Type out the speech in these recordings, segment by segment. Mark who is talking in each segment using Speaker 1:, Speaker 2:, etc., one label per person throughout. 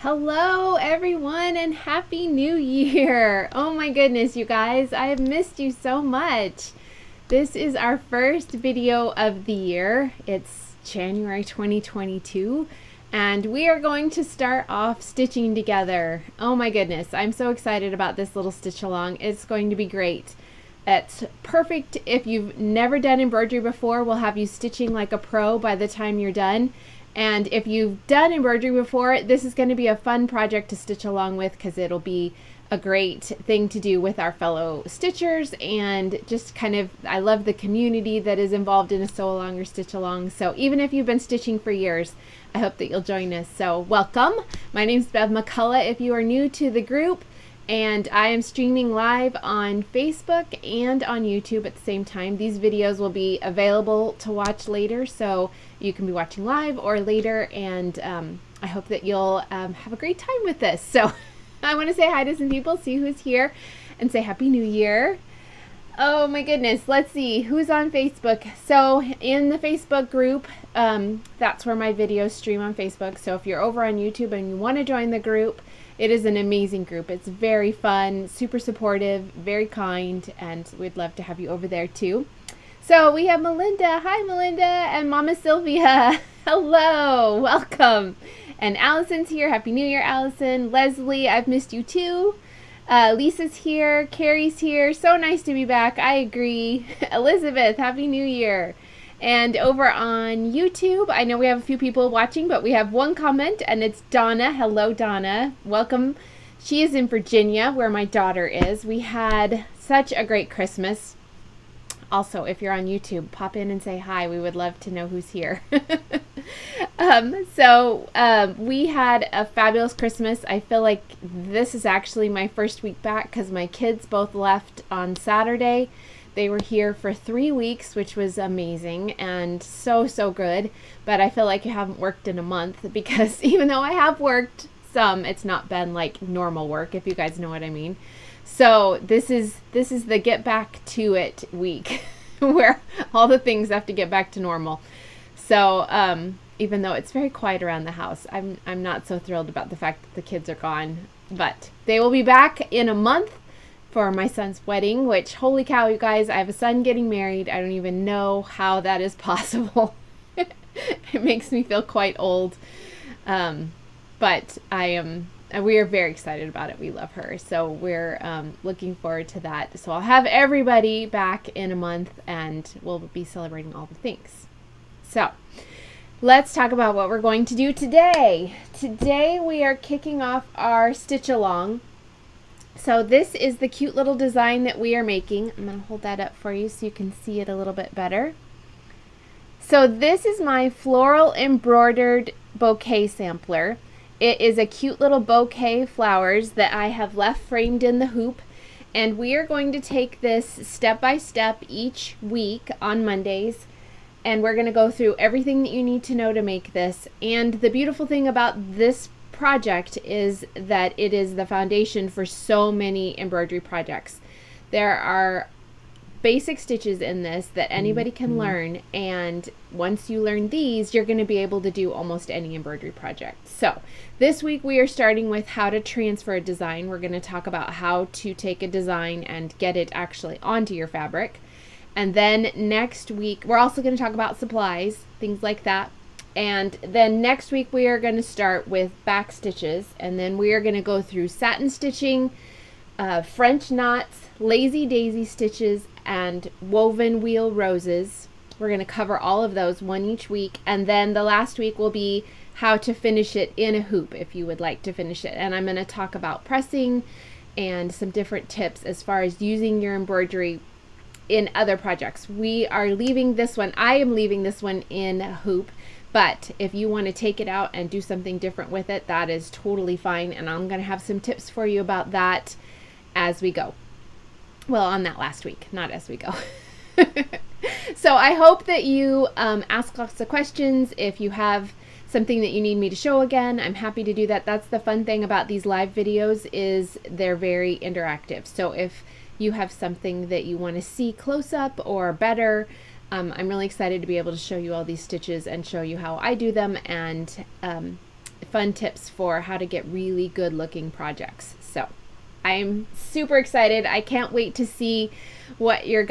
Speaker 1: Hello everyone and Happy New Year! Oh my goodness, you guys, I have missed you so much. This is our first video of the year. It's January 2022 and we are going to start off stitching together. Oh my goodness, I'm so excited about this little stitch along. It's going to be great. It's perfect if you've never done embroidery before. We'll have you stitching like a pro by the time you're done. And if you've done embroidery before, this is going to be a fun project to stitch along with because it'll be a great thing to do with our fellow stitchers, and just kind of, I love the community that is involved in a sew along or stitch along. So even if you've been stitching for years, I hope that you'll join us. So welcome. My name's Bev McCullough if you are new to the group, and I am streaming live on Facebook and on YouTube at the same time. These videos will be available to watch later, so you can be watching live or later, and I hope that you'll have a great time with this. So I want to say hi to some people, see who's here, and say Happy New Year. Oh my goodness, let's see who's on Facebook. So in the Facebook group, that's where my videos stream on Facebook. So if you're over on YouTube and you want to join the group, it is an amazing group. It's very fun, super supportive, very kind, and we'd love to have you over there too. So we have Melinda. Hi, Melinda, and Mama Sylvia. Hello, welcome. And Allison's here. Happy New Year, Allison. Leslie, I've missed you too. Lisa's here. Carrie's here. So nice to be back. I agree. Elizabeth, Happy New Year. And over on YouTube, I know we have a few people watching, but we have one comment, and it's Donna. Hello, Donna. Welcome. She is in Virginia, where my daughter is. We had such a great Christmas. Also, if you're on YouTube, pop in and say hi. We would love to know who's here. We had a fabulous Christmas. I feel like this is actually my first week back because my kids both left on Saturday. They were here for 3 weeks, which was amazing and so good. But I feel like I haven't worked in a month because even though I have worked some, it's not been like normal work, if you guys know what I mean. So this is the get back to it week where all the things have to get back to normal. So even though it's very quiet around the house, I'm not so thrilled about the fact that the kids are gone. But they will be back in a month for my son's wedding, which, holy cow, you guys, I have a son getting married. I don't even know how that is possible. It makes me feel quite old. But we are very excited about it. We love her. So we're looking forward to that. So I'll have everybody back in a month and we'll be celebrating all the things. So let's talk about what we're going to do today. Today we are kicking off our stitch along. So this is the cute little design that we are making. I'm going to hold that up for you so you can see it a little bit better. So this is my Floral Embroidered Bouquet sampler. It is a cute little bouquet flowers that I have left framed in the hoop, and we are going to take this step by step each week on Mondays, and we're going to go through everything that you need to know to make this. And the beautiful thing about this project is that it is the foundation for so many embroidery projects. There are basic stitches in this that anybody can learn, and once you learn these, you're going to be able to do almost any embroidery project. So this week we are starting with how to transfer a design. We're going to talk about how to take a design and get it actually onto your fabric. And then next week we're also going to talk about supplies, things like that. And then next week we are going to start with back stitches, and then we are going to go through satin stitching, French knots, lazy daisy stitches, and woven wheel roses. We're going to cover all of those, one each week, and then the last week will be how to finish it in a hoop if you would like to finish it. And I'm going to talk about pressing and some different tips as far as using your embroidery in other projects. We are leaving this one, I am leaving this one in a hoop, but if you want to take it out and do something different with it, that is totally fine, and I'm going to have some tips for you about that as we go. Well, on that last week, not as we go. So I hope that you ask lots of questions. If you have something that you need me to show again, I'm happy to do that. That's the fun thing about these live videos, is they're very interactive. So if you have something that you want to see close up or better, I'm really excited to be able to show you all these stitches and show you how I do them, and fun tips for how to get really good looking projects. So I'm super excited. I can't wait to see what your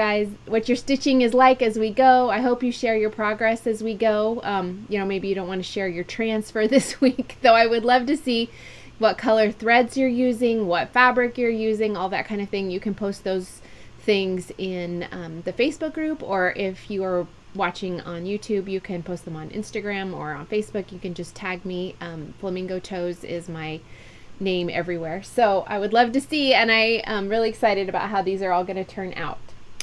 Speaker 1: stitching is like as we go. I hope you share your progress as we go. You know, maybe you don't want to share your transfer this week, though I would love to see what color threads you're using, what fabric you're using, all that kind of thing. You can post those things in the Facebook group, or if you are watching on YouTube, you can post them on Instagram or on Facebook. You can just tag me. Flamingo Toes is my name everywhere. So I would love to see, and I am really excited about how these are all going to turn out.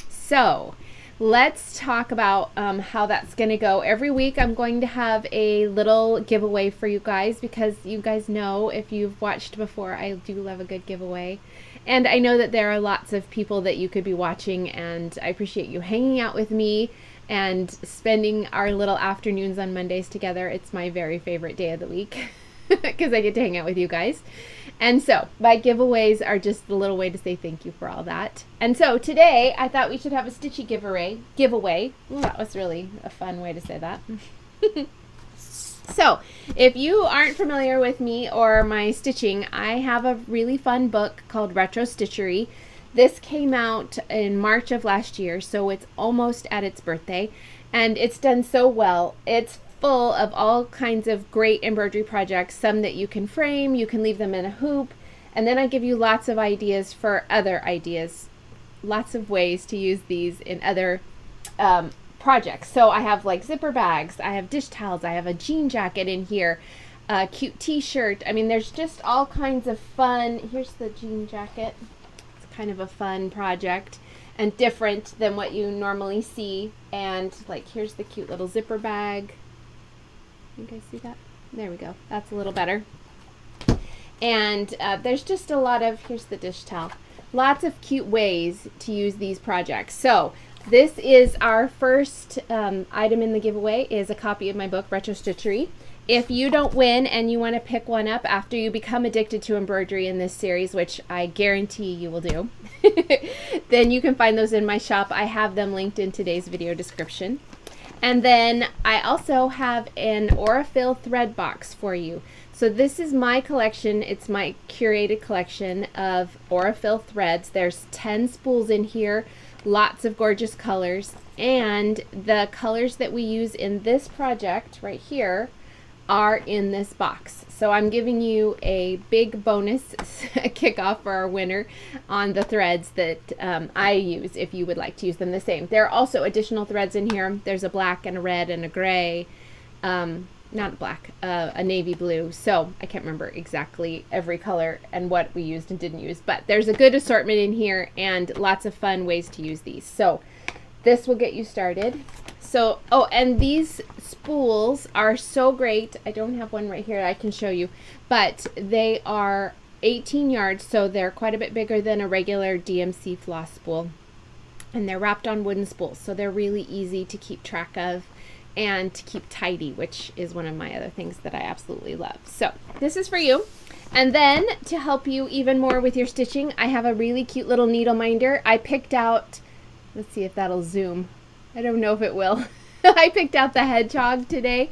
Speaker 1: So let's talk about how that's going to go. Every week I'm going to have a little giveaway for you guys, because you guys know, if you've watched before, I do love a good giveaway. And I know that there are lots of people that you could be watching, and I appreciate you hanging out with me and spending our little afternoons on Mondays together. It's my very favorite day of the week because I get to hang out with you guys. And so my giveaways are just a little way to say thank you for all that. And so today I thought we should have a stitchy giveaway. Well, that was really a fun way to say that. So if you aren't familiar with me or my stitching, I have a really fun book called Retro Stitchery. This came out in March of last year, so it's almost at its birthday, and it's done so well. It's full of all kinds of great embroidery projects, some that you can frame, you can leave them in a hoop, and then I give you lots of ideas for other ideas, lots of ways to use these in other projects. So I have like zipper bags, I have dish towels, I have a jean jacket in here, a cute t-shirt. I mean, there's just all kinds of fun. Here's the jean jacket. Kind of a fun project and different than what you normally see. And like, here's the cute little zipper bag. You guys see that? There we go. That's a little better. And there's just a lot of, here's the dish towel, lots of cute ways to use these projects. So this is our first item in the giveaway, is a copy of my book, Retro Stitchery. If you don't win and you want to pick one up after you become addicted to embroidery in this series, which I guarantee you will do, then you can find those in my shop. I have them linked in today's video description. And then I also have an Aurifil thread box for you. So this is my collection. It's my curated collection of Aurifil threads. There's 10 spools in here, lots of gorgeous colors. And the colors that we use in this project right here are in this box. So I'm giving you a big bonus kickoff for our winner on the threads that I use, if you would like to use them the same. There are also additional threads in here. There's a black and a red and a gray, not black, a navy blue. So I can't remember exactly every color and what we used and didn't use, but there's a good assortment in here and lots of fun ways to use these. So this will get you started. So, oh, and these spools are so great. I don't have one right here I can show you, but they are 18 yards, so they're quite a bit bigger than a regular DMC floss spool. And they're wrapped on wooden spools, so they're really easy to keep track of and to keep tidy, which is one of my other things that I absolutely love. So this is for you. And then to help you even more with your stitching, I have a really cute little needle minder. I picked out, let's see if that'll zoom. I don't know if it will. I picked out the hedgehog today,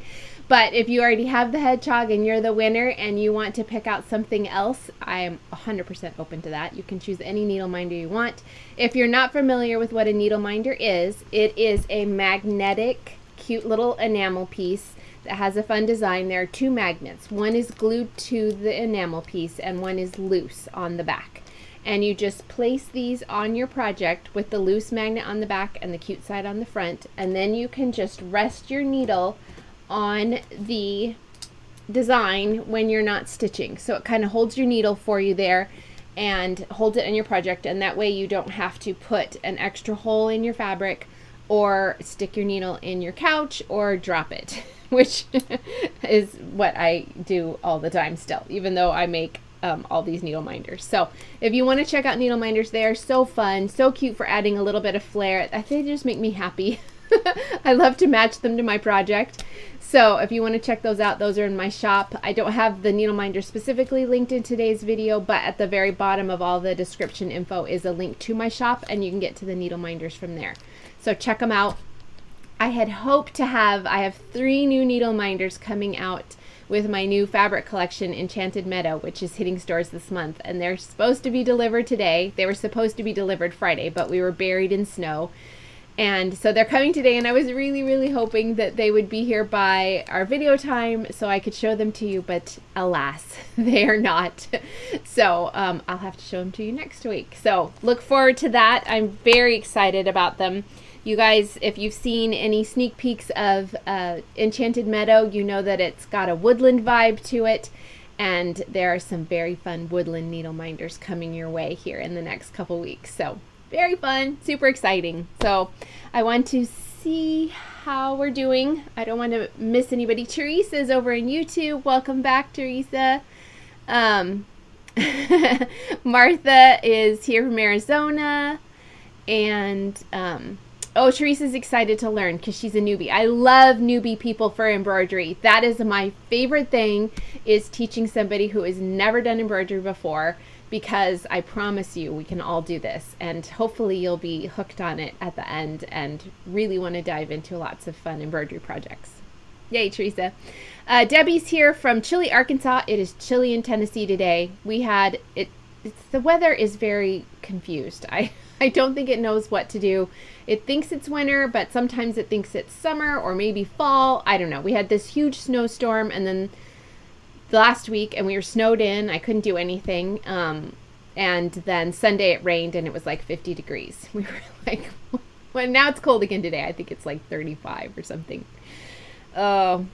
Speaker 1: but if you already have the hedgehog and you're the winner and you want to pick out something else, I am 100% open to that. You can choose any needle minder you want. If you're not familiar with what a needle minder is, it is a magnetic, cute little enamel piece that has a fun design. There are two magnets. One is glued to the enamel piece and one is loose on the back. And you just place these on your project with the loose magnet on the back and the cute side on the front, and then you can just rest your needle on the design when you're not stitching. So it kind of holds your needle for you there and holds it in your project, and that way you don't have to put an extra hole in your fabric or stick your needle in your couch or drop it, which is what I do all the time still, even though I make all these needle minders. So if you want to check out needle minders, they are so fun, so cute for adding a little bit of flair. I think they just make me happy. I love to match them to my project. So if you want to check those out, those are in my shop. I don't have the needle minder specifically linked in today's video, but at the very bottom of all the description info is a link to my shop, and you can get to the needle minders from there. So check them out. I had hoped to have, I have 3 new needle minders coming out with my new fabric collection, Enchanted Meadow, which is hitting stores this month, and they're supposed to be delivered today. They were supposed to be delivered Friday, but we were buried in snow. And so they're coming today, and I was really, really hoping that they would be here by our video time so I could show them to you, but alas, they are not. So I'll have to show them to you next week. So look forward to that. I'm very excited about them. You guys, if you've seen any sneak peeks of Enchanted Meadow, you know that it's got a woodland vibe to it, and there are some very fun woodland needle minders coming your way here in the next couple weeks. So very fun, super exciting. So I want to see how we're doing. I don't want to miss anybody. Teresa's over in YouTube. Welcome back, Teresa. Martha is here from Arizona. And oh, Teresa's excited to learn because she's a newbie. I love newbie people for embroidery. That is my favorite thing, is teaching somebody who has never done embroidery before, because I promise you we can all do this, and hopefully you'll be hooked on it at the end and really want to dive into lots of fun embroidery projects. Yay, Teresa. Debbie's here from Chile, Arkansas. It is chilly in Tennessee today. We had it. The weather is very confused. I don't think it knows what to do. It thinks it's winter, but sometimes it thinks it's summer or maybe fall. I don't know. We had this huge snowstorm, and then last week, and we were snowed in. I couldn't do anything. And then Sunday it rained, and it was like 50 degrees. We were like, well, now it's cold again today. I think it's like 35 or something. Oh,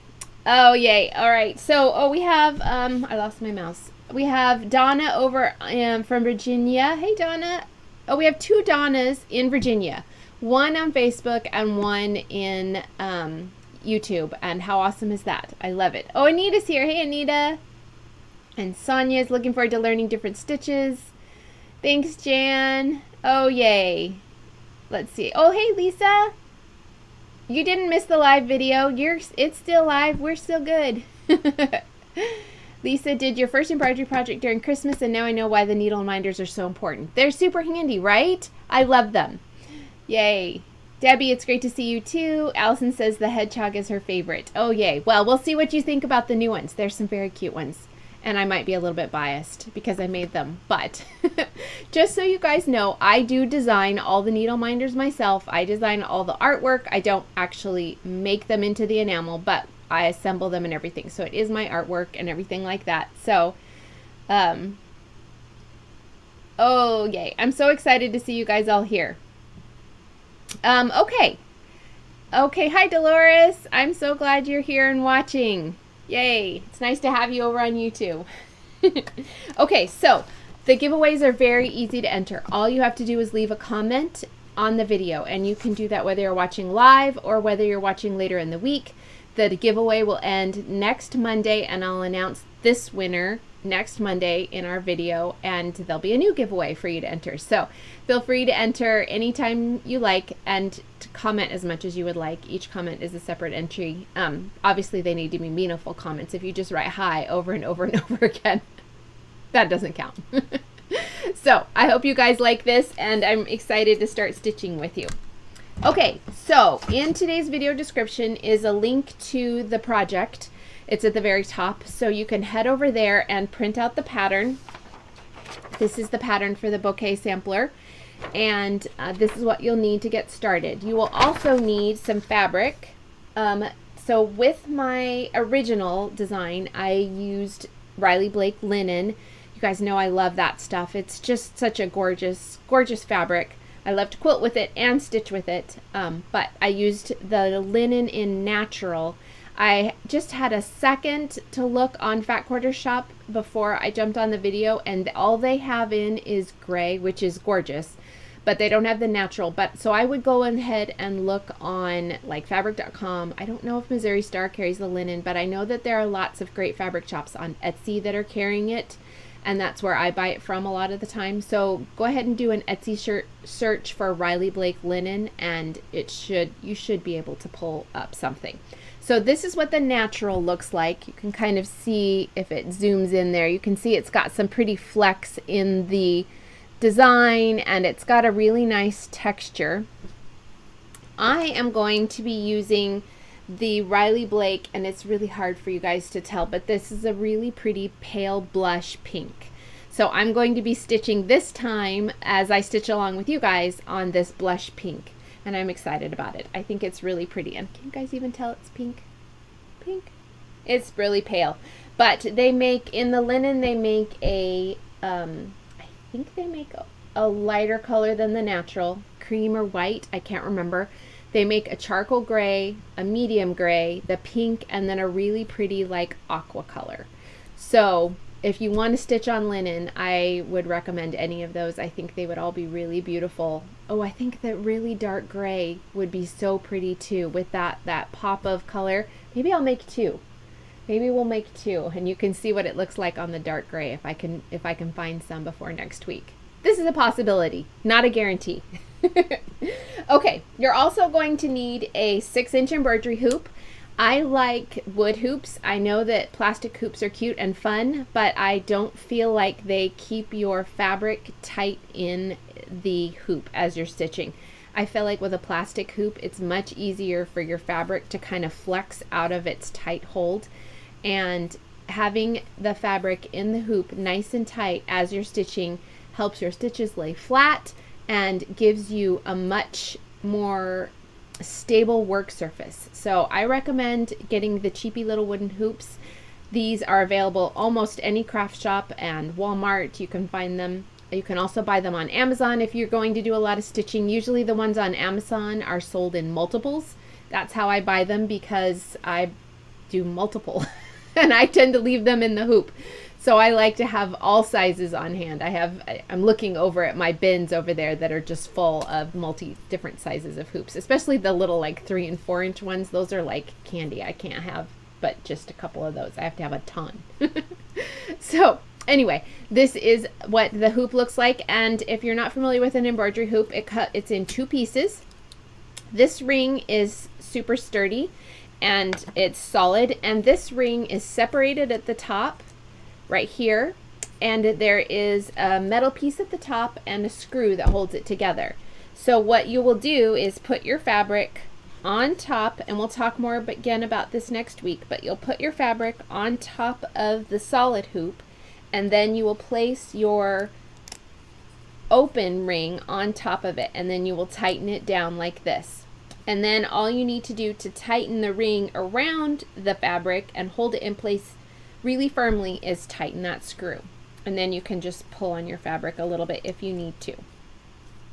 Speaker 1: yay. All right. So, we have, I lost my mouse. We have Donna over from Virginia. Hey, Donna. Oh, we have 2 Donnas in Virginia. One on Facebook and one in YouTube. And how awesome is that? I love it. Oh, Anita's here. Hey, Anita. And Sonia's looking forward to learning different stitches. Thanks, Jan. Oh, yay. Let's see. Oh, hey, Lisa. You didn't miss the live video. It's still live. We're still good. Lisa, did your first embroidery project during Christmas, and now I know why the needle minders are so important. They're super handy, right? I love them. Yay. Debbie, it's great to see you too. Allison says the hedgehog is her favorite. Oh, yay. Well, we'll see what you think about the new ones. There's some very cute ones. And I might be a little bit biased because I made them. But just so you guys know, I do design all the needle minders myself. I design all the artwork. I don't actually make them into the enamel, but I assemble them and everything. So it is my artwork and everything like that. So, oh, yay. I'm so excited to see you guys all here. Okay. Okay, hi, Dolores. I'm so glad you're here and watching. Yay. It's nice to have you over on YouTube. Okay, so the giveaways are very easy to enter. All you have to do is leave a comment on the video, and you can do that whether you're watching live or whether you're watching later in the week. The giveaway will end next Monday, and I'll announce this winner next Monday in our video, and there'll be a new giveaway for you to enter. So feel free to enter anytime you like and to comment as much as you would like. Each comment is a separate entry. Obviously they need to be meaningful comments. If you just write hi over and over and over again, that doesn't count. So I hope you guys like this, and I'm excited to start stitching with you. Okay, so in today's video description is a link to the project. It's at the very top, so you can head over there and print out the pattern. This is the pattern for the bouquet sampler, and this is what you'll need to get started. You will also need some fabric. So with my original design, I used Riley Blake linen. You guys know I love that stuff. It's just such a gorgeous, gorgeous fabric. I love to quilt with it and stitch with it, but I used the linen in natural. I just had a second to look on Fat Quarter Shop before I jumped on the video, and all they have in is gray, which is gorgeous, but they don't have the natural. But so I would go ahead and look on like fabric.com. I don't know if Missouri Star carries the linen, but I know that there are lots of great fabric shops on Etsy that are carrying it. and that's where I buy it from a lot of the time. So go ahead and do an Etsy search for Riley Blake linen, and you should be able to pull up something. So this is what the natural looks like. You can kind of see, if it zooms in there, you can see it's got some pretty flecks in the design, and it's got a really nice texture. I am going to be using the Riley Blake, and it's really hard for you guys to tell, but this is a really pretty pale blush pink. So I'm going to be stitching this time, as I stitch along with you guys, on this blush pink, and I'm excited about it. I think it's really pretty. And can you guys even tell it's pink? Pink. It's really pale, but they make, in the linen, they make a I think they make a lighter color than the natural, cream or white, I can't remember. They make a charcoal gray, a medium gray, the pink, and then a really pretty like aqua color. So if you want to stitch on linen, I would recommend any of those. I think they would all be really beautiful. Oh, I think that really dark gray would be so pretty too, with that pop of color. Maybe I'll make two. Maybe we'll make two, and you can see what it looks like on the dark gray if I can find some before next week. This is a possibility, not a guarantee. Okay, you're also going to need a 6-inch embroidery hoop. I like wood hoops. I know that plastic hoops are cute and fun, but I don't feel like they keep your fabric tight in the hoop as you're stitching. I feel like with a plastic hoop, it's much easier for your fabric to kind of flex out of its tight hold, and having the fabric in the hoop nice and tight as you're stitching helps your stitches lay flat and gives you a much more stable work surface. So I recommend getting the cheapy little wooden hoops. These are available almost any craft shop and Walmart. You can find them. You can also buy them on Amazon if you're going to do a lot of stitching. Usually the ones on Amazon are sold in multiples. That's how I buy them, because I do multiple and I tend to leave them in the hoop. So I like to have all sizes on hand. I'm looking over at my bins over there that are just full of different sizes of hoops, especially the little like 3 and 4 inch ones. Those are like candy. I can't have but just a couple of those. I have to have a ton. So anyway, this is what the hoop looks like. And if you're not familiar with an embroidery hoop, it's in 2 pieces. This ring is super sturdy and it's solid, and this ring is separated at the top right here, and there is a metal piece at the top and a screw that holds it together. So what you will do is put your fabric on top, and we'll talk more again about this next week, but you'll put your fabric on top of the solid hoop, and then you will place your open ring on top of it, and then you will tighten it down like this. And then all you need to do to tighten the ring around the fabric and hold it in place really firmly is tighten that screw. And then you can just pull on your fabric a little bit if you need to.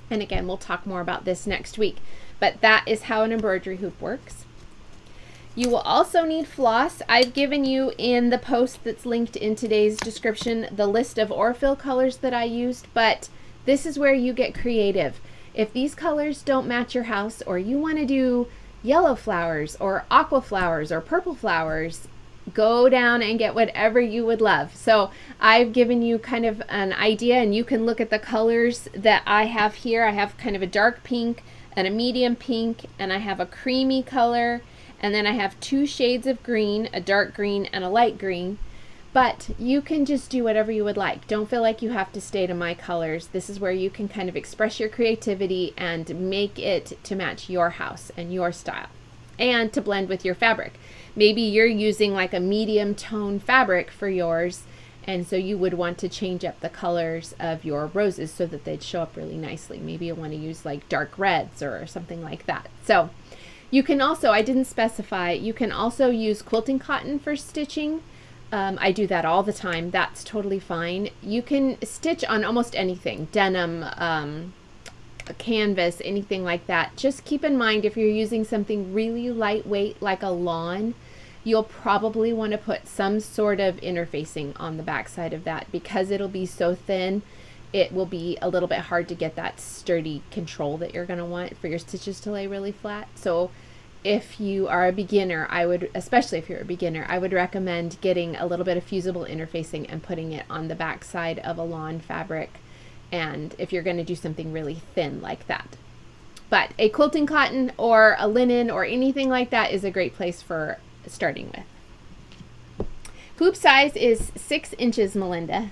Speaker 1: And again, we'll talk more about this next week, but that is how an embroidery hoop works. You will also need floss. I've given you in the post that's linked in today's description the list of Aurifil colors that I used, but this is where you get creative. If these colors don't match your house, or you want to do yellow flowers or aqua flowers or purple flowers, go down and get whatever you would love. So I've given you kind of an idea, and you can look at the colors that I have here. I have kind of a dark pink and a medium pink, and I have a creamy color, and then I have 2 shades of green, a dark green and a light green. But you can just do whatever you would like. Don't feel like you have to stay to my colors. This is where you can kind of express your creativity and make it to match your house and your style, and to blend with your fabric. Maybe you're using like a medium tone fabric for yours, and so you would want to change up the colors of your roses so that they'd show up really nicely. Maybe you want to use like dark reds or something like that. So you can also, I didn't specify, you can also use quilting cotton for stitching. I do that all the time. That's totally fine. You can stitch on almost anything, denim, canvas, anything like that. Just keep in mind, if you're using something really lightweight like a lawn, you'll probably want to put some sort of interfacing on the back side of that, because it'll be so thin. It will be a little bit hard to get that sturdy control that you're going to want for your stitches to lay really flat. So if you are a beginner, especially if you're a beginner, I would recommend getting a little bit of fusible interfacing and putting it on the back side of a lawn fabric, and if you're going to do something really thin like that. But a quilting cotton or a linen or anything like that is a great place for starting with. Hoop size is 6 inches, Melinda.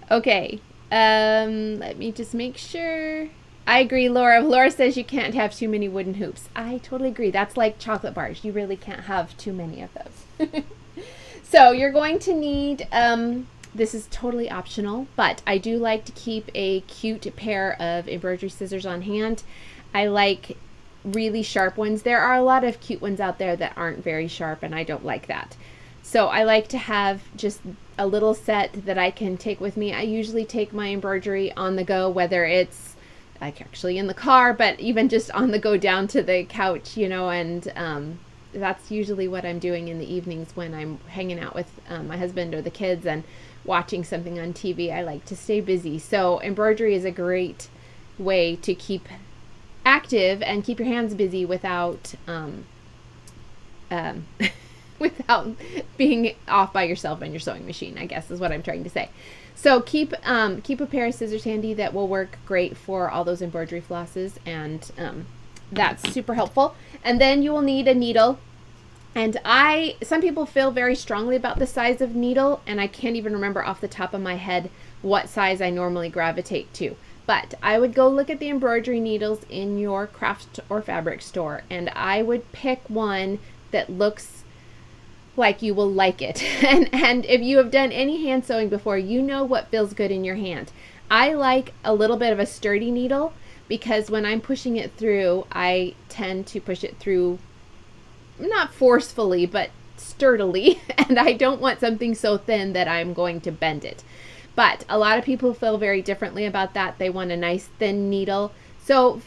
Speaker 1: Okay, let me just make sure. I agree, Laura. Laura says you can't have too many wooden hoops. I totally agree. That's like chocolate bars. You really can't have too many of those. So you're going to need, this is totally optional, but I do like to keep a cute pair of embroidery scissors on hand. I like really sharp ones. There are a lot of cute ones out there that aren't very sharp, and I don't like that. So I like to have just a little set that I can take with me. I usually take my embroidery on the go, whether it's like actually in the car, but even just on the go down to the couch, you know, and that's usually what I'm doing in the evenings when I'm hanging out with my husband or the kids and watching something on TV. I like to stay busy. So embroidery is a great way to keep active and keep your hands busy without without being off by yourself on your sewing machine, I guess is what I'm trying to say. So keep a pair of scissors handy. That will work great for all those embroidery flosses, and that's super helpful. And then you will need a needle. And some people feel very strongly about the size of needle, and I can't even remember off the top of my head what size I normally gravitate to. But I would go look at the embroidery needles in your craft or fabric store, and I would pick one that looks like you will like it. And if you have done any hand sewing before, you know what feels good in your hand. I like a little bit of a sturdy needle, because when I'm pushing it through, I tend to push it through not forcefully, but sturdily, and I don't want something so thin that I'm going to bend it. But a lot of people feel very differently about that. They want a nice thin needle. So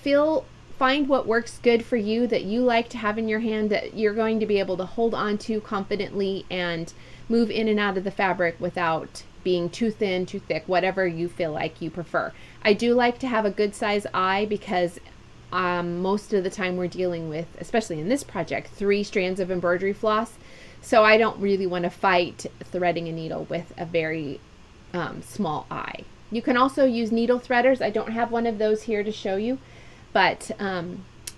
Speaker 1: find what works good for you, that you like to have in your hand, that you're going to be able to hold on to confidently and move in and out of the fabric without being too thin, too thick, whatever you feel like you prefer. I do like to have a good size eye, because most of the time we're dealing with, especially in this project, 3 strands of embroidery floss. So I don't really want to fight threading a needle with a very small eye. You can also use needle threaders. I don't have one of those here to show you, but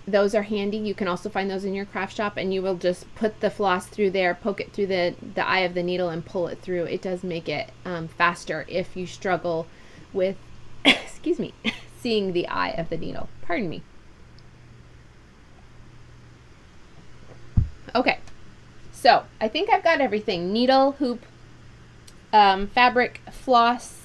Speaker 1: those are handy. You can also find those in your craft shop, and you will just put the floss through there, poke it through the eye of the needle, and pull it through. It does make it faster if you struggle with excuse me, seeing the eye of the needle. Pardon me. Okay, so I think I've got everything. Needle, hoop, fabric, floss.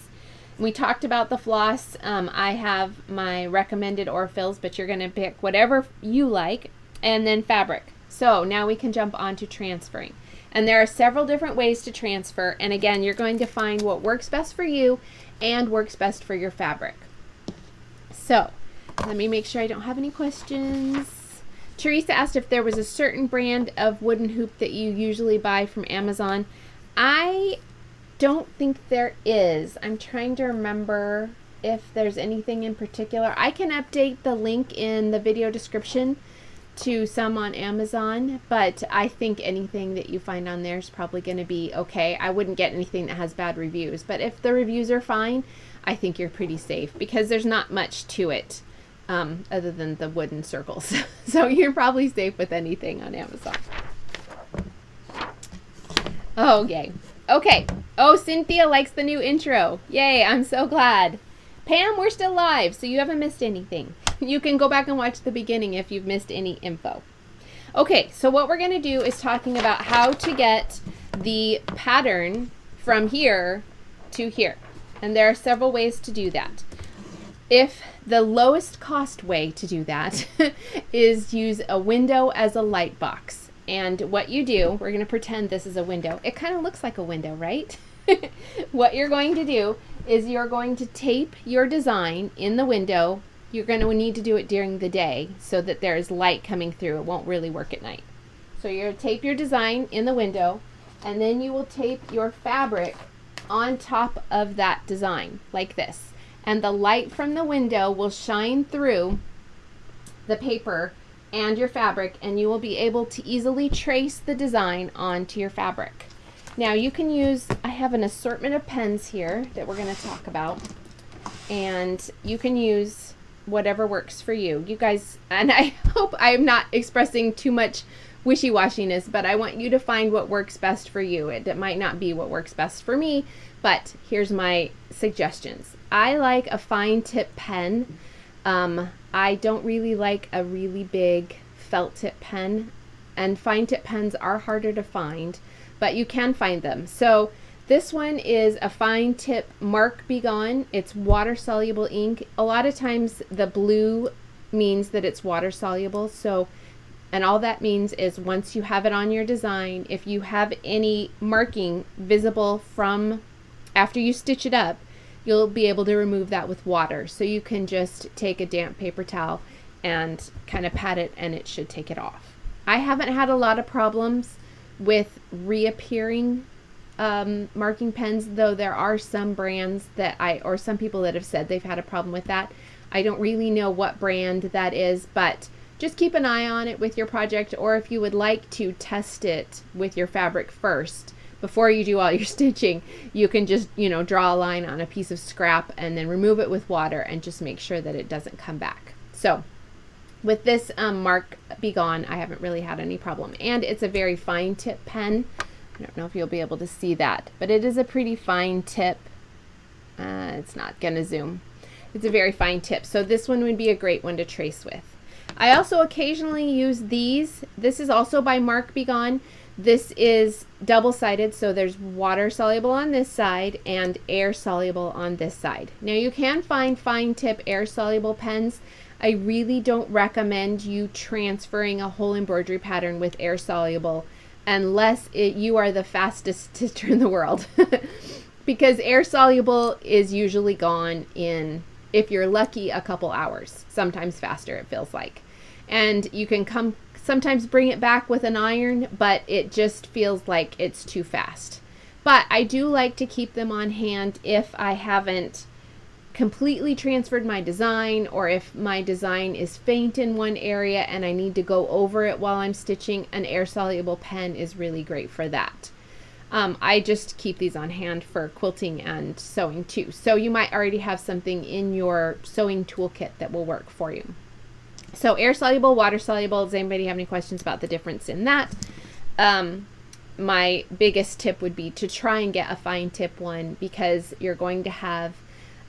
Speaker 1: We talked about the floss. I have my recommended Orphils, but you're going to pick whatever you like, and then fabric. So now we can jump on to transferring. And there are several different ways to transfer. And again, you're going to find what works best for you and works best for your fabric. So let me make sure I don't have any questions. Teresa asked if there was a certain brand of wooden hoop that you usually buy from Amazon. I don't think there is. I'm trying to remember if there's anything in particular. I can update the link in the video description to some on Amazon, but I think anything that you find on there is probably going to be okay. I wouldn't get anything that has bad reviews, but if the reviews are fine, I think you're pretty safe, because there's not much to it other than the wooden circles. So you're probably safe with anything on Amazon. Oh, yay. Okay. Oh, Cynthia likes the new intro. Yay, I'm so glad. Pam, we're still live, so you haven't missed anything. You can go back and watch the beginning if you've missed any info. Okay, so what we're going to do is talking about how to get the pattern from here to here. And there are several ways to do that. If the lowest cost way to do that is use a window as a light box. And what you do, we're going to pretend this is a window. It kind of looks like a window, right? What you're going to do is you're going to tape your design in the window. You're going to need to do it during the day so that there's light coming through. It won't really work at night. So you're going to tape your design in the window, and then you will tape your fabric on top of that design like this. And the light from the window will shine through the paper and your fabric, and you will be able to easily trace the design onto your fabric. Now you can use, I have an assortment of pens here that we're going to talk about, and you can use whatever works for you. You guys, and I hope I'm not expressing too much wishy-washiness, but I want you to find what works best for you. It might not be what works best for me, but here's my suggestions. I like a fine tip pen. I don't really like a really big felt tip pen, and fine tip pens are harder to find, but you can find them. So this one is a fine tip Mark Be Gone. It's water soluble ink. A lot of times the blue means that it's water soluble. So, and all that means is once you have it on your design, if you have any marking visible from after you stitch it up, you'll be able to remove that with water. So you can just take a damp paper towel and kind of pat it, and it should take it off. I haven't had a lot of problems with reappearing marking pens, though there are some brands that or some people that have said they've had a problem with that. I don't really know what brand that is, but just keep an eye on it with your project, or if you would like to test it with your fabric first before you do all your stitching, you can just, draw a line on a piece of scrap and then remove it with water and just make sure that it doesn't come back. So with this Mark Be Gone, I haven't really had any problem, and it's a very fine tip pen. I don't know if you'll be able to see that, but it is a pretty fine tip. It's not going to zoom. It's a very fine tip. So this one would be a great one to trace with. I also occasionally use these. This is also by Mark Be Gone. This is double-sided, so there's water soluble on this side and air soluble on this side. Now you can find fine tip air soluble pens. I really don't recommend you transferring a whole embroidery pattern with air soluble unless you are the fastest stitcher in the world. Because air soluble is usually gone in, if you're lucky, a couple hours, sometimes faster it feels like. And you can sometimes bring it back with an iron, but it just feels like it's too fast. But I do like to keep them on hand if I haven't completely transferred my design, or if my design is faint in one area and I need to go over it while I'm stitching. An air soluble pen is really great for that. I just keep these on hand for quilting and sewing too. So you might already have something in your sewing toolkit that will work for you. So air soluble, water soluble. Does anybody have any questions about the difference in that? My biggest tip would be to try and get a fine tip one, because you're going to have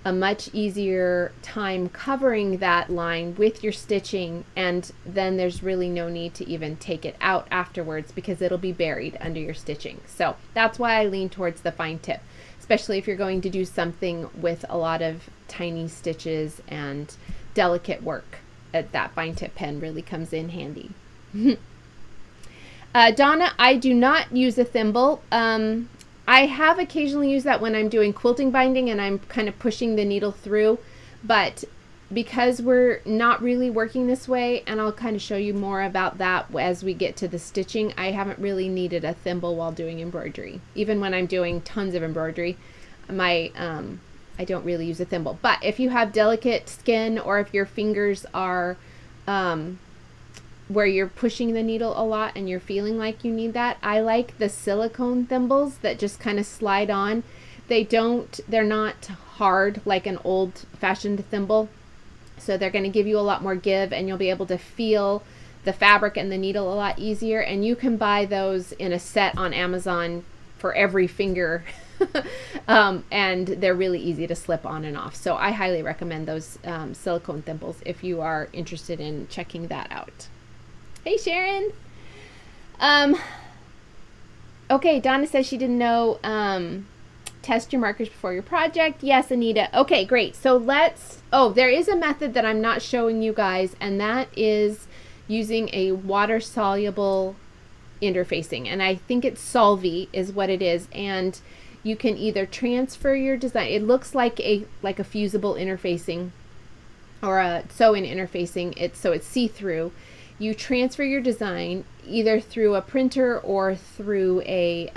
Speaker 1: a much easier time covering that line with your stitching, and then there's really no need to even take it out afterwards because it'll be buried under your stitching. So that's why I lean towards the fine tip, especially if you're going to do something with a lot of tiny stitches and delicate work. That fine tip pen really comes in handy. Donna, I do not use a thimble. I have occasionally used that when I'm doing quilting binding and I'm kind of pushing the needle through, but because we're not really working this way, and I'll kind of show you more about that as we get to the stitching, I haven't really needed a thimble while doing embroidery. Even when I'm doing tons of embroidery, I don't really use a thimble. But if you have delicate skin, or if your fingers are where you're pushing the needle a lot and you're feeling like you need that, I like the silicone thimbles that just kind of slide on. They're not hard like an old-fashioned thimble, so they're going to give you a lot more give, and you'll be able to feel the fabric and the needle a lot easier. And you can buy those in a set on Amazon for every finger. And they're really easy to slip on and off. So I highly recommend those silicone thimbles if you are interested in checking that out. Hey, Sharon. Okay, Donna says she didn't know test your markers before your project. Yes, Anita. Okay, great. So there is a method that I'm not showing you guys, and that is using a water-soluble interfacing. And I think it's solvi is what it is. And you can either transfer your design. It looks like a fusible interfacing or a sew-in interfacing. So it's see-through. You transfer your design either through a printer or through a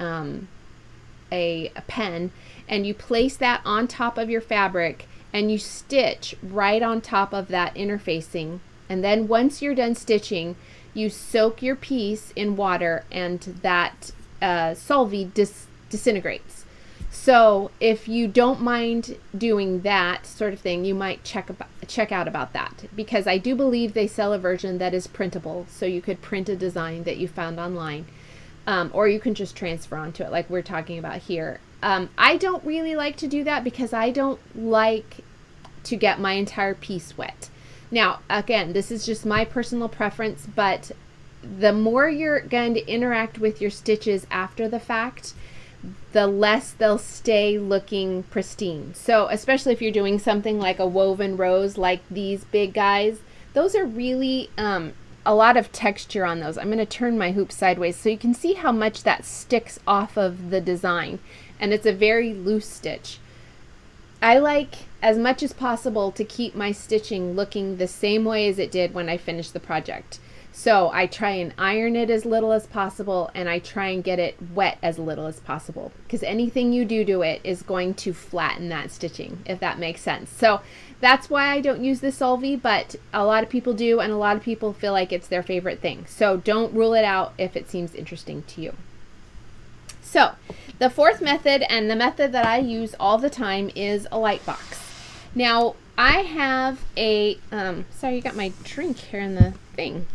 Speaker 1: pen, and you place that on top of your fabric, and you stitch right on top of that interfacing And then once you're done stitching, you soak your piece in water and that solvi disintegrates. So if you don't mind doing that sort of thing, you might check out about that, because I do believe they sell a version that is printable, so you could print a design that you found online, or you can just transfer onto it like we're talking about here. I don't really like to do that because I don't like to get my entire piece wet. Now, again, this is just my personal preference, but the more you're going to interact with your stitches after the fact, the less they'll stay looking pristine. So especially if you're doing something like a woven rose, like these big guys, those are really a lot of texture on those. I'm going to turn my hoop sideways so you can see how much that sticks off of the design, and it's a very loose stitch. I like as much as possible to keep my stitching looking the same way as it did when I finished the project. So I try and iron it as little as possible, and I try and get it wet as little as possible, because anything you do to it is going to flatten that stitching, if that makes sense. So that's why I don't use the solvi, but a lot of people do, and a lot of people feel like it's their favorite thing. So don't rule it out if it seems interesting to you. So the fourth method, and the method that I use all the time, is a light box. Now I have a, sorry, you got my drink here in the thing.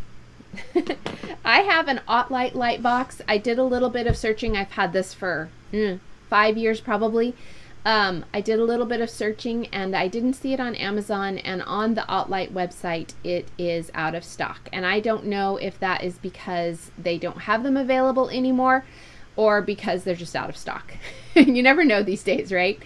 Speaker 1: I have an Ottlight light box. I did a little bit of searching. I've had this for 5 years probably. I did a little bit of searching and I didn't see it on Amazon, and on the Ottlight website it is out of stock. And I don't know if that is because they don't have them available anymore or because they're just out of stock. You never know these days, right?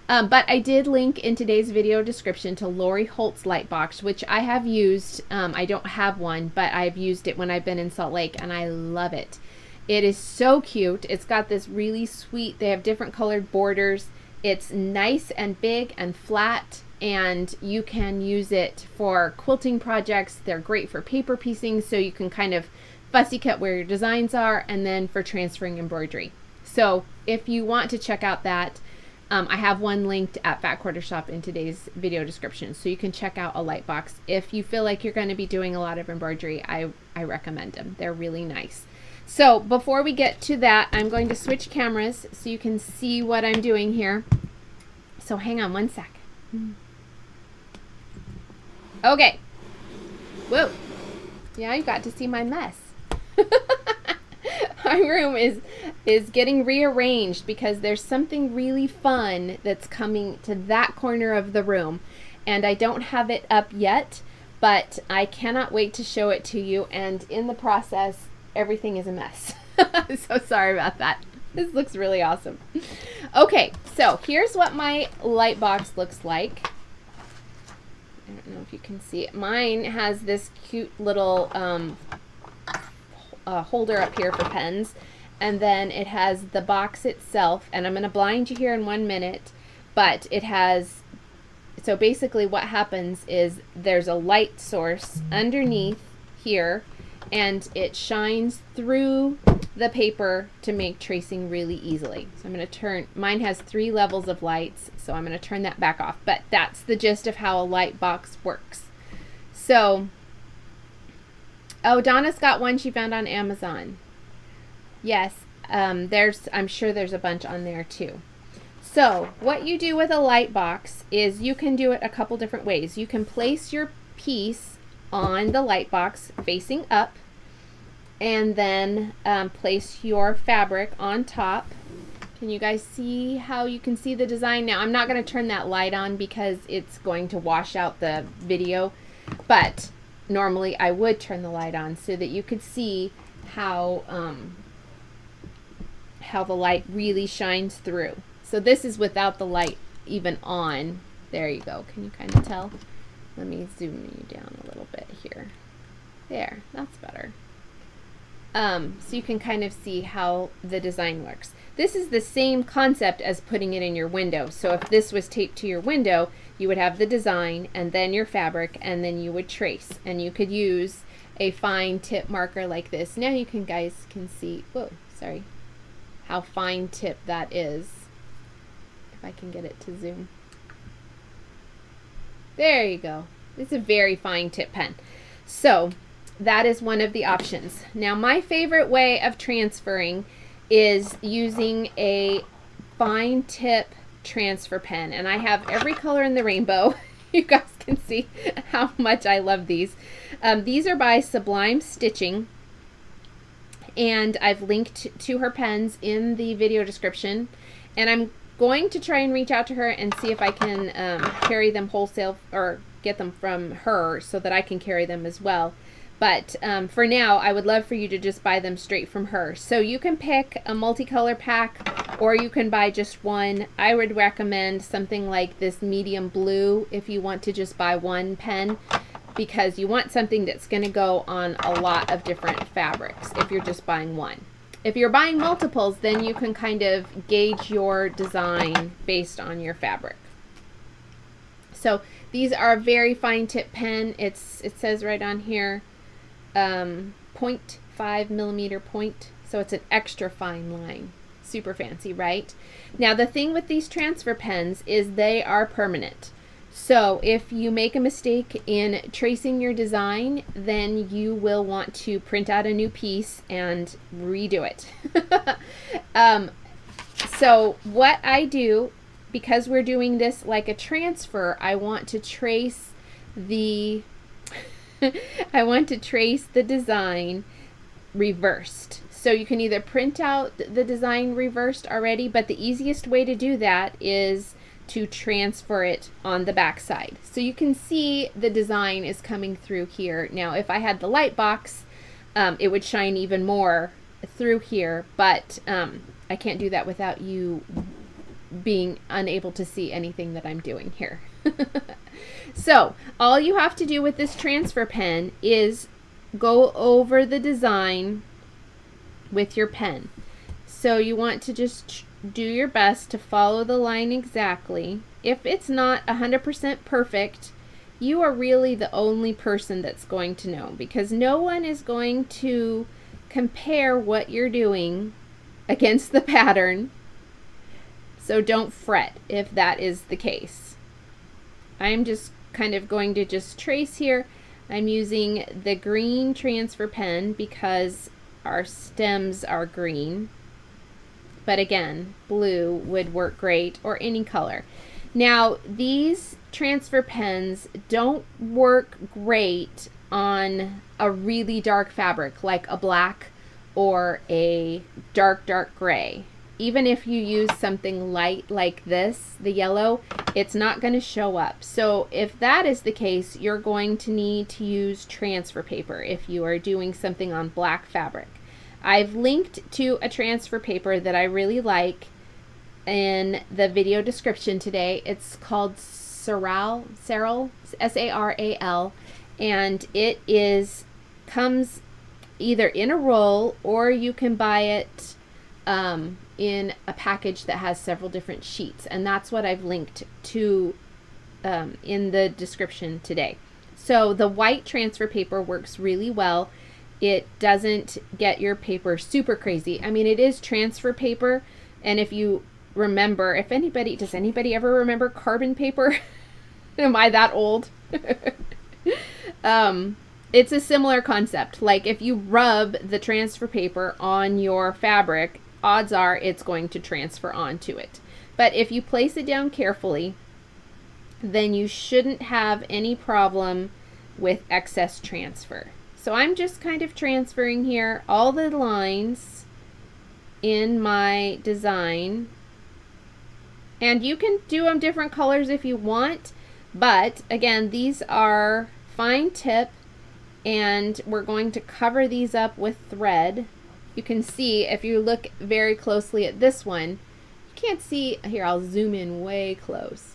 Speaker 1: But I did link in today's video description to Lori Holt's light box, which I have used. I don't have one, but I've used it when I've been in Salt Lake, and I love it. It is so cute. It's got this really sweet, they have different colored borders. It's nice and big and flat, and you can use it for quilting projects. They're great for paper piecing, so you can kind of fussy cut where your designs are, and then for transferring embroidery. So if you want to check out that, I have one linked at Fat Quarter Shop in today's video description, so you can check out a light box. If you feel like you're going to be doing a lot of embroidery, I recommend them. They're really nice. So before we get to that, I'm going to switch cameras so you can see what I'm doing here. So hang on one sec. Okay. Whoa. Yeah, you got to see my mess. My room is getting rearranged because there's something really fun that's coming to that corner of the room, and I don't have it up yet, but I cannot wait to show it to you. And in the process, everything is a mess. So sorry about that. This looks really awesome. Okay, so here's what my light box looks like. I don't know if you can see it. Mine has this cute little holder up here for pens, and then it has the box itself, and I'm going to blind you here in 1 minute, but it has, so basically what happens is there's a light source underneath here, and it shines through the paper to make tracing really easily. So I'm going to turn, mine has 3 levels of lights, so I'm going to turn that back off, but that's the gist of how a light box works. So oh, Donna's got one she found on Amazon. Yes, I'm sure there's a bunch on there too. So what you do with a light box is you can do it a couple different ways. You can place your piece on the light box facing up, and then place your fabric on top. Can you guys see how you can see the design? Now I'm not going to turn that light on because it's going to wash out the video, but normally I would turn the light on so that you could see how the light really shines through. So this is without the light even on. There you go. Can you kind of tell? Let me zoom you down a little bit here. There, that's better. So you can kind of see how the design works. This is the same concept as putting it in your window. So if this was taped to your window, you would have the design and then your fabric, and then you would trace, and you could use a fine tip marker like this. Now you guys can see, whoa, sorry, how fine tip that is. If I can get it to zoom. There you go. It's a very fine tip pen. So that is one of the options. Now my favorite way of transferring is using a fine tip transfer pen, and I have every color in the rainbow. You guys can see how much I love these. These are by Sublime Stitching, and I've linked to her pens in the video description, and I'm going to try and reach out to her and see if I can carry them wholesale or get them from her so that I can carry them as well. But for now, I would love for you to just buy them straight from her. So you can pick a multicolor pack, or you can buy just one. I would recommend something like this medium blue if you want to just buy one pen, because you want something that's going to go on a lot of different fabrics if you're just buying one. If you're buying multiples, then you can kind of gauge your design based on your fabric. So these are a very fine tip pen. It says right on here 0.5 millimeter point, so it's an extra fine line. Super fancy, right? Now the thing with these transfer pens is they are permanent. So if you make a mistake in tracing your design, then you will want to print out a new piece and redo it. So what I do, because we're doing this like a transfer, I want to trace the design reversed. So you can either print out the design reversed already, but the easiest way to do that is to transfer it on the back side. So you can see the design is coming through here. Now if I had the light box, it would shine even more through here, but I can't do that without you being unable to see anything that I'm doing here. So all you have to do with this transfer pen is go over the design with your pen. So you want to just do your best to follow the line exactly. If it's not 100% perfect, you are really the only person that's going to know, because no one is going to compare what you're doing against the pattern. So don't fret if that is the case. I'm just kind of going to just trace here. I'm using the green transfer pen because our stems are green. But again, blue would work great, or any color. Now, these transfer pens don't work great on a really dark fabric like a black or a dark gray. Even if you use something light like this, the yellow, it's not going to show up. So if that is the case, you're going to need to use transfer paper if you are doing something on black fabric. I've linked to a transfer paper that I really like in the video description today. It's called Saral, S-A-R-A-L, and it comes either in a roll, or you can buy it in a package that has several different sheets, and that's what I've linked to in the description today. So the white transfer paper works really well. It doesn't get your paper super crazy. I mean, it is transfer paper, and if you remember, does anybody ever remember carbon paper? Am I that old? It's a similar concept. Like if you rub the transfer paper on your fabric, odds are it's going to transfer onto it. But if you place it down carefully, then you shouldn't have any problem with excess transfer. So I'm just kind of transferring here all the lines in my design. And you can do them different colors if you want, but again, these are fine tip, and we're going to cover these up with thread. You can see, if you look very closely at this one, you can't see, here I'll zoom in way close.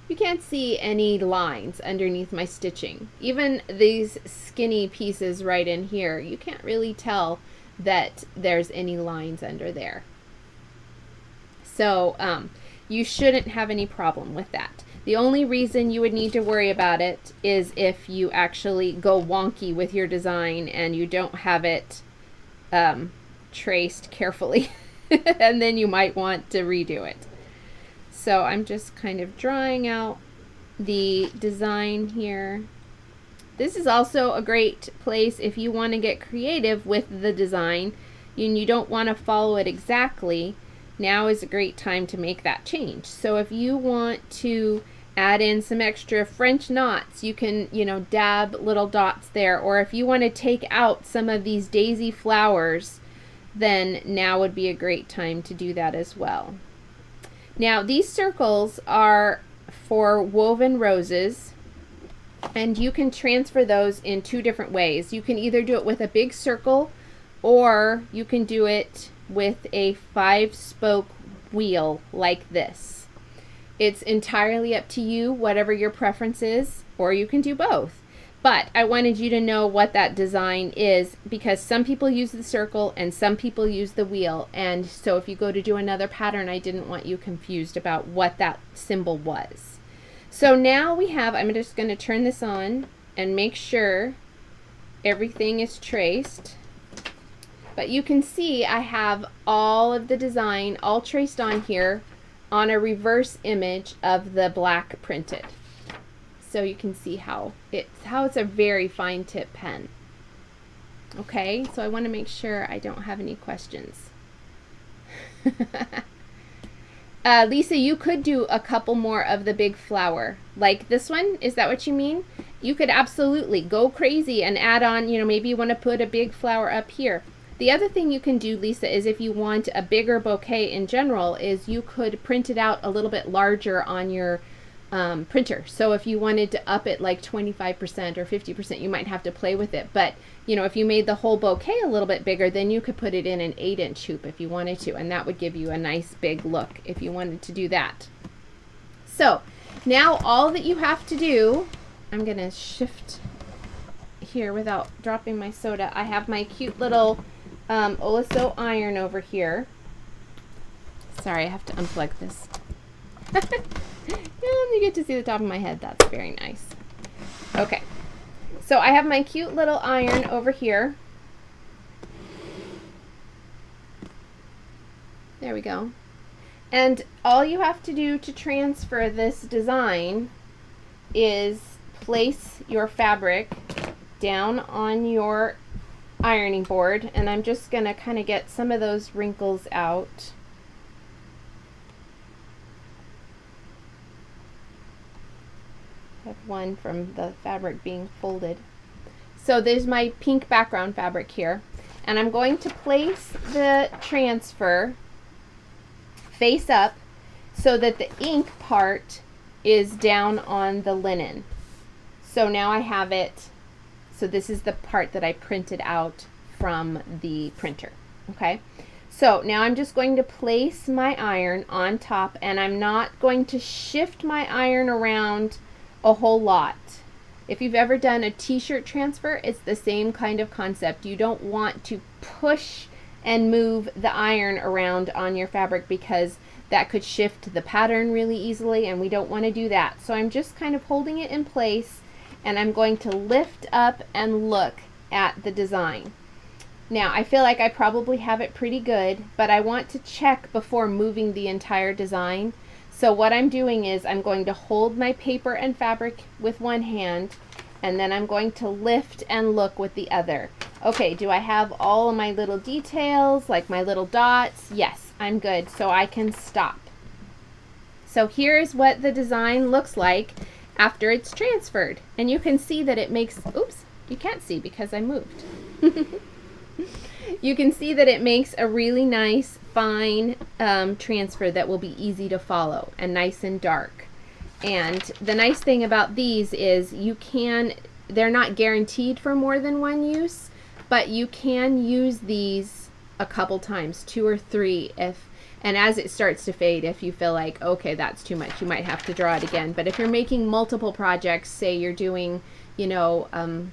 Speaker 1: You can't see any lines underneath my stitching. Even these skinny pieces right in here, you can't really tell that there's any lines under there. So you shouldn't have any problem with that. The only reason you would need to worry about it is if you actually go wonky with your design and you don't have it traced carefully, and then you might want to redo it. So I'm just kind of drawing out the design here, This is also a great place if you want to get creative with the design and you don't want to follow it exactly. Now is a great time to make that change. So if you want to add in some extra French knots, you can, you know, dab little dots there. Or if you want to take out some of these daisy flowers, then now would be a great time to do that as well. Now these circles are for woven roses, and you can transfer those in two different ways. You can either do it with a big circle, or you can do it with a 5-spoke wheel like this. It's entirely up to you, whatever your preference is, or you can do both. But I wanted you to know what that design is, because some people use the circle and some people use the wheel. And so if you go to do another pattern, I didn't want you confused about what that symbol was. So now we have, I'm just going to turn this on and make sure everything is traced. But you can see I have all of the design all traced on here on a reverse image of the black printed. So you can see how it's a very fine tip pen. Okay, so I want to make sure I don't have any questions. Lisa, you could do a couple more of the big flower, like this one. Is that what you mean? You could absolutely go crazy and add on, you know, maybe you want to put a big flower up here. The other thing you can do, Lisa, is if you want a bigger bouquet in general, is you could print it out a little bit larger on your printer. So if you wanted to up it like 25% or 50%, you might have to play with it. But you know, if you made the whole bouquet a little bit bigger, then you could put it in an 8-inch hoop if you wanted to, and that would give you a nice big look if you wanted to do that. So now all that you have to do, I'm gonna shift here without dropping my soda. I have my cute little Oliso iron over here. Sorry, I have to unplug this. You get to see the top of my head. That's very nice. Okay, so I have my cute little iron over here. There we go. And all you have to do to transfer this design is place your fabric down on your ironing board, and I'm just going to kind of get some of those wrinkles out. I have one from the fabric being folded. So there's my pink background fabric here, and I'm going to place the transfer face up so that the ink part is down on the linen. So now I have it, so this is the part that I printed out from the printer. Okay, so now I'm just going to place my iron on top, and I'm not going to shift my iron around a whole lot. If you've ever done a t-shirt transfer, it's the same kind of concept. You don't want to push and move the iron around on your fabric, because that could shift the pattern really easily, and we don't want to do that. So I'm just kind of holding it in place, and I'm going to lift up and look at the design. Now I feel like I probably have it pretty good, but I want to check before moving the entire design. So what I'm doing is I'm going to hold my paper and fabric with one hand, and then I'm going to lift and look with the other. Okay, do I have all of my little details, like my little dots? Yes, I'm good, so I can stop. So here's what the design looks like after it's transferred. And you can see that it makes, oops, you can't see because I moved. You can see that it makes a really nice, fine transfer that will be easy to follow and nice and dark. And the nice thing about these is they're not guaranteed for more than one use, but you can use these a couple times, 2 or 3, and as it starts to fade, if you feel like, okay, that's too much, you might have to draw it again. But if you're making multiple projects, say you're doing, you know,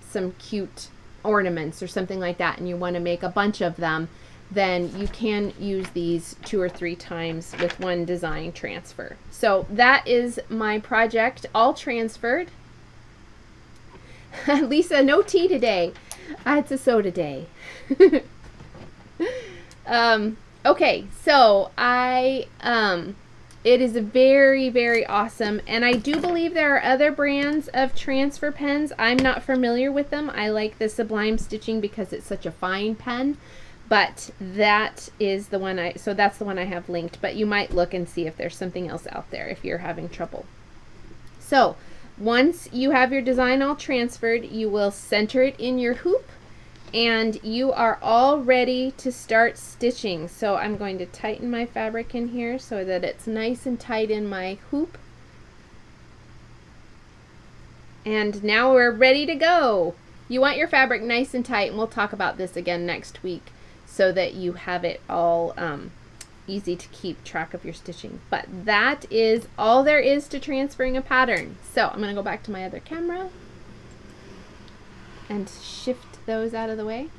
Speaker 1: some cute ornaments or something like that, and you want to make a bunch of them, then you can use these 2 or 3 times with one design transfer. So that is my project all transferred. Lisa, no tea today. It's a soda day. Okay, so I It is very, very awesome. And I do believe there are other brands of transfer pens. I'm not familiar with them. I like the Sublime Stitching because it's such a fine pen. But that is the one so that's the one I have linked. But you might look and see if there's something else out there if you're having trouble. So once you have your design all transferred, you will center it in your hoop. And you are all ready to start stitching. So I'm going to tighten my fabric in here so that it's nice and tight in my hoop. And now we're ready to go. You want your fabric nice and tight, and we'll talk about this again next week so that you have it all easy to keep track of your stitching. But that is all there is to transferring a pattern. So I'm going to go back to my other camera and shift those out of the way.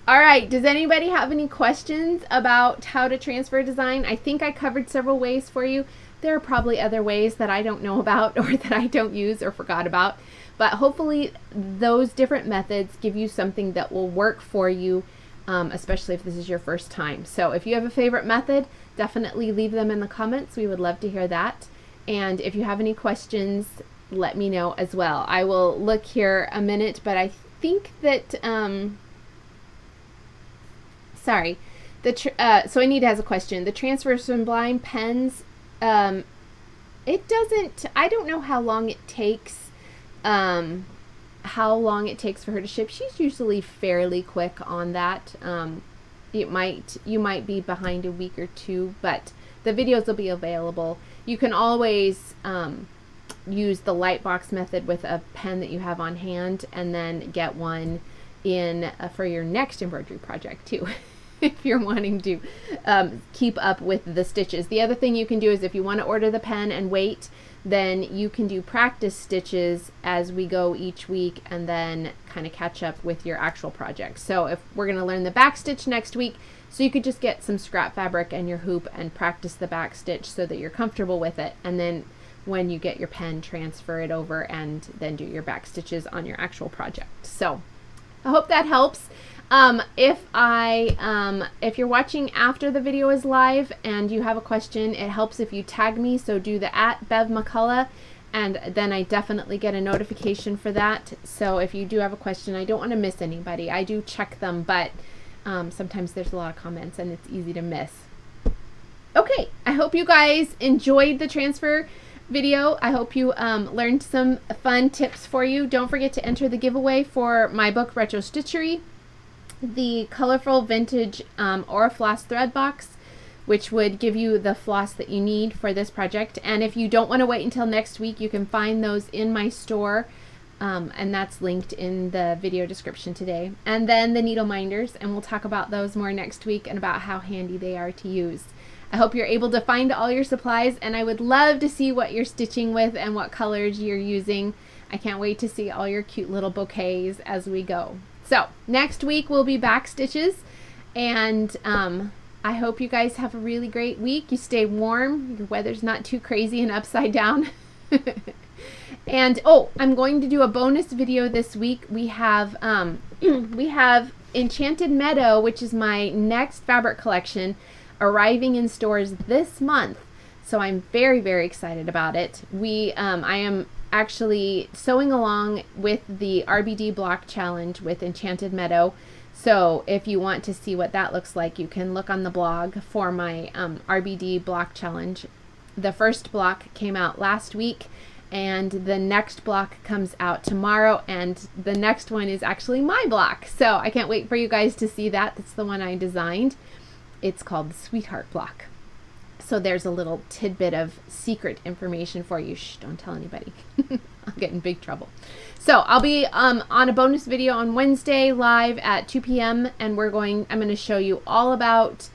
Speaker 1: All right, does anybody have any questions about how to transfer design? I think I covered several ways for you. There are probably other ways that I don't know about or that I don't use or forgot about, but hopefully those different methods give you something that will work for you, especially if this is your first time. So if you have a favorite method, definitely leave them in the comments. We would love to hear that. And if you have any questions, let me know as well. I will look here a minute, but I think that sorry, so Anita has a question. The transfer Sublime pens, it doesn't, I don't know how long it takes for her to ship. She's usually fairly quick on that. You might be behind a week or two, but the videos will be available. You can always use the Lightbox method with a pen that you have on hand, and then get one in for your next embroidery project too, if you're wanting to keep up with the stitches. The other thing you can do is if you want to order the pen and wait, then you can do practice stitches as we go each week and then kind of catch up with your actual project. So if we're going to learn the back stitch next week, so you could just get some scrap fabric and your hoop and practice the back stitch so that you're comfortable with it, and then when you get your pen, transfer it over and then do your back stitches on your actual project. So I hope that helps. If you're watching after the video is live and you have a question, it helps if you tag me. So do the @BevMcCullough, and then I definitely get a notification for that. So if you do have a question, I don't want to miss anybody. I do check them, but sometimes there's a lot of comments and it's easy to miss. Okay, I hope you guys enjoyed the transfer video. I hope you learned some fun tips for you. Don't forget to enter the giveaway for my book Retro Stitchery, the colorful vintage Orifloss thread box, which would give you the floss that you need for this project. And if you don't want to wait until next week, you can find those in my store, and that's linked in the video description today. And then the needle minders, and we'll talk about those more next week and about how handy they are to use. I hope you're able to find all your supplies, and I would love to see what you're stitching with and what colors you're using. I can't wait to see all your cute little bouquets as we go. So next week will be back stitches, and I hope you guys have a really great week. You stay warm, your weather's not too crazy and upside down. And oh, I'm going to do a bonus video this week. We have Enchanted Meadow, which is my next fabric collection, arriving in stores this month. So I'm very, very excited about it. I am actually sewing along with the RBD block challenge with Enchanted Meadow. So if you want to see what that looks like, you can look on the blog for my RBD block challenge. The first block came out last week, and the next block comes out tomorrow, and the next one is actually my block. So I can't wait for you guys to see that. That's the one I designed. It's called the Sweetheart block. So there's a little tidbit of secret information for you. Shh, don't tell anybody. I'll get in big trouble. So I'll be on a bonus video on Wednesday live at 2 p.m. and I'm going to show you all about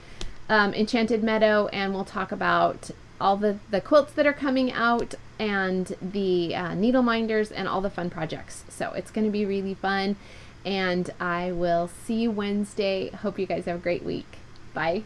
Speaker 1: Enchanted Meadow, and we'll talk about all the quilts that are coming out and the needle minders and all the fun projects. So it's going to be really fun, and I will see you Wednesday. Hope you guys have a great week. Bye.